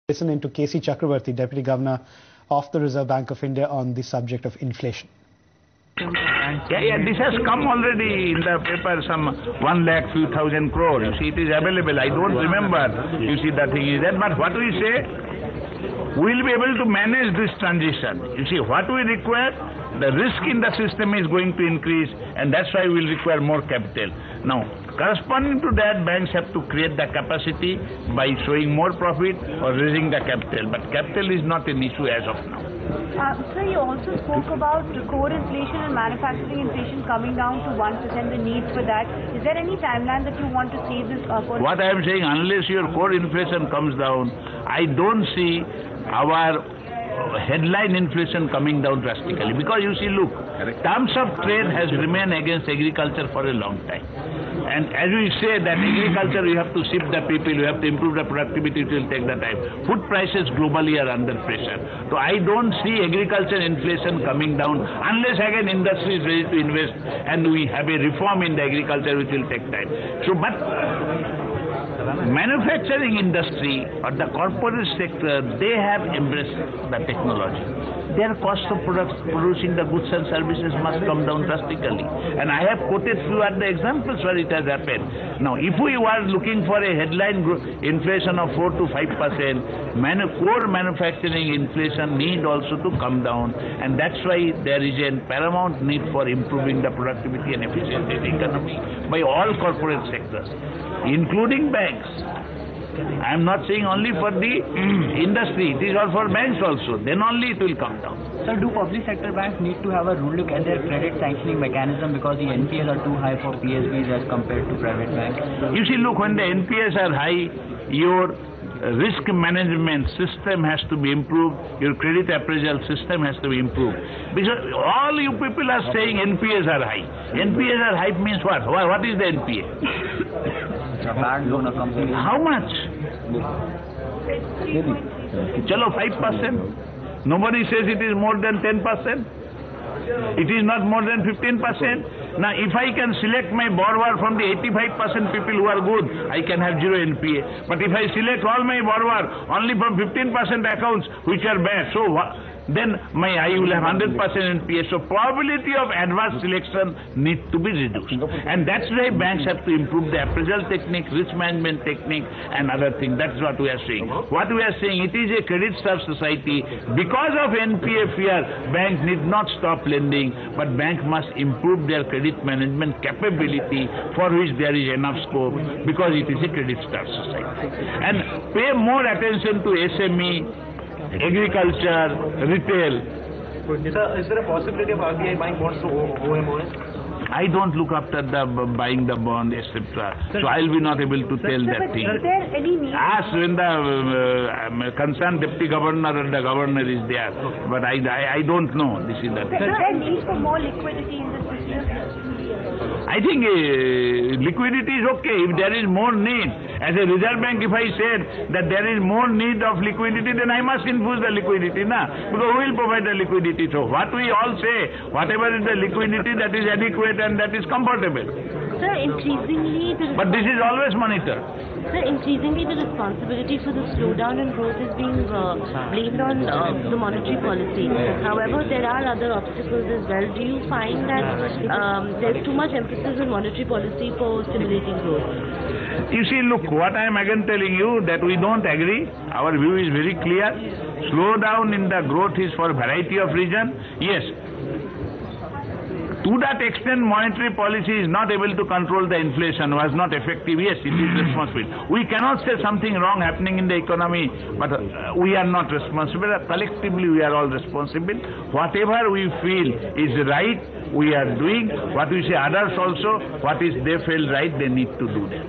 Listening to K.C. Chakravarti, Deputy Governor of the Reserve Bank of India, on the subject of inflation. Yeah, this has come already in the paper, some 1 lakh few thousand crore. You see, it is available. I don't remember, you see, the thing is that. But what we say, we will be able to manage this transition. You see, what we require, the risk in the system is going to increase, and that's why we will require more capital. Now, corresponding to that, banks have to create the capacity by showing more profit or raising the capital. But capital is not an issue as of now. Sir, you also spoke about core inflation and manufacturing inflation coming down to 1%, the need for that. Is there any timeline that you want to see this? What I am saying, unless your core inflation comes down, I don't see our headline inflation coming down drastically. Because you see, look, terms of trade has remained against agriculture for a long time. And as we say that agriculture, you have to shift the people, you have to improve the productivity, it will take the time. Food prices globally are under pressure. So I don't see agriculture inflation coming down unless again industry is ready to invest and we have a reform in the agriculture which will take time. So, but manufacturing industry or the corporate sector, they have embraced the technology. Their cost of producing the goods and services must come down drastically. And I have quoted few other examples where it has happened. Now, if we were looking for a headline inflation of 4 to 5%, core manufacturing inflation need also to come down. And that's why there is a paramount need for improving the productivity and efficiency of the economy by all corporate sectors, including banks. I am not saying only for the industry, it is all for banks also. Then only it will come down. Sir, do public sector banks need to have a relook at their credit sanctioning mechanism because the NPAs are too high for PSBs as compared to private banks? You see, look, when the NPAs are high, your risk management system has to be improved, your credit appraisal system has to be improved. Because all you people are saying NPAs are high. NPAs are high means what? What is the NPA? How much? Chalo, 5%. Nobody says it is more than 10%. It is not more than 15%. Now, if I can select my borrower from the 85% people who are good, I can have zero NPA. But if I select all my borrower only from 15% accounts which are bad, so then I will have 100% NPA. So probability of adverse selection needs to be reduced. And that's why banks have to improve the appraisal technique, risk management technique and other things. That's what we are saying. What we are saying, it is a credit-starved society. Because of NPA fear, banks need not stop lending, but banks must improve their credit management capability for which there is enough scope because it is a credit-starved society. And pay more attention to SME, agriculture, retail. Is there a possibility of RBI buying bonds to OMOs? I don't look after the buying the bond, etc. So I'll be not able to tell that thing. Is there any need? Ask when the concerned deputy governor and the governor is there. But I don't know. This is the thing. Is there a need for more liquidity in the system? I think liquidity is okay if there is more need. As a Reserve Bank, if I said that there is more need of liquidity, then I must infuse the liquidity, na? Because who will provide the liquidity? So what we all say, whatever is the liquidity that is adequate and that is comfortable. Sir, increasingly... But this is always monitored. Sir, increasingly the responsibility for the slowdown in growth is being blamed on the monetary policy. However, there are other obstacles as well. Do you find that there's too much emphasis on monetary policy for stimulating growth? You see, look, what I am again telling you that we don't agree. Our view is very clear. Slowdown in the growth is for a variety of reasons. Yes. To that extent, monetary policy is not able to control the inflation, was not effective. Yes, it is responsible. We cannot say something wrong happening in the economy, but we are not responsible. Collectively, we are all responsible. Whatever we feel is right, we are doing. What we say others also, what is they feel right, they need to do that.